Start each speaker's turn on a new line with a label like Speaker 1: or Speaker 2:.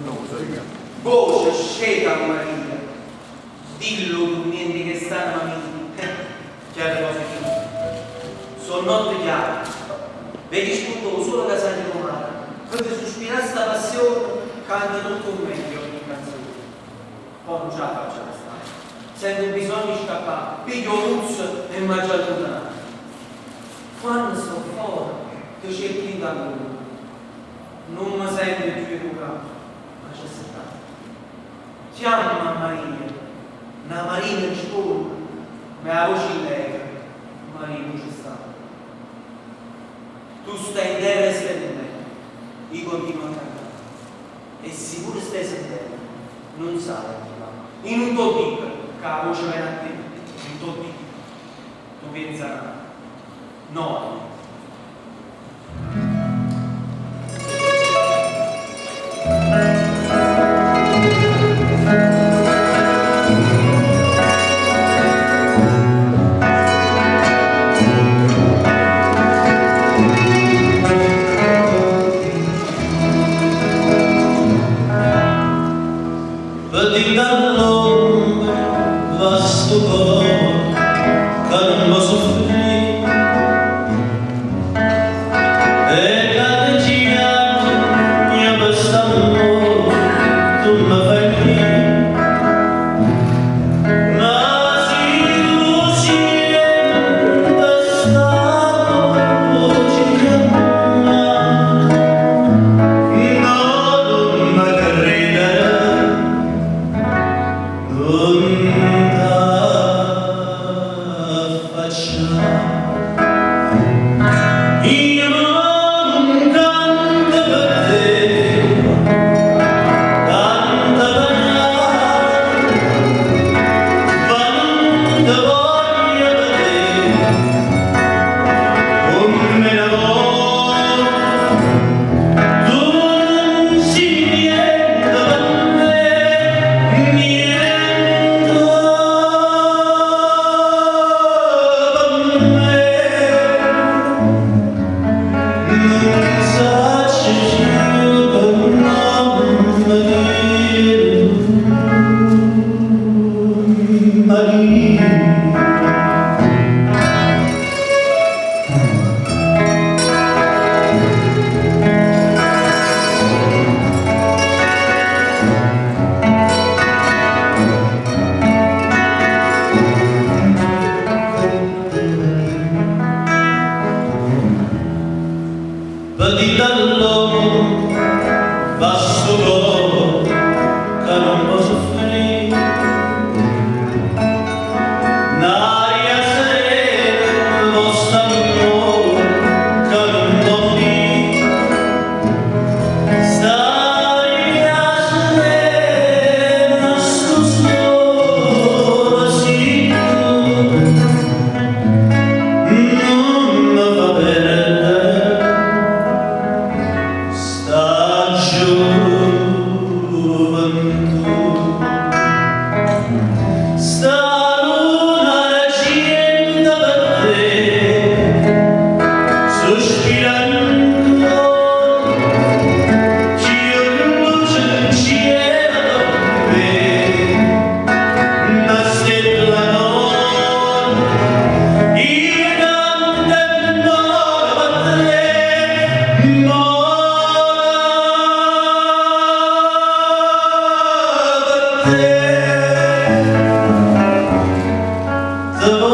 Speaker 1: Non lo so io.
Speaker 2: Voce sceta Maria, dillo niente che sta a me, chiare cose che sono notte chiare, vedi sputo solo casa di romana, proprio sospirare sta passione, canta tutto un meglio ogni canzone, poi non ce la faccio a stare, sento bisogno di scappare, piglio luz e mangio al lontano, quando sto fuori, che cerchi da lui, non mi sento più educato, ma c'è stato. Chiama Maria, una Marina risponde, ma la voce lega, Maria non c'è stata. Tu stai in terra e stai in terra, io continuo a cantare, e sicuro stai sentendo, non sai chi va. In un tuo dico, che la voce viene a te, in un tuo dico, tu pensa, no.
Speaker 3: The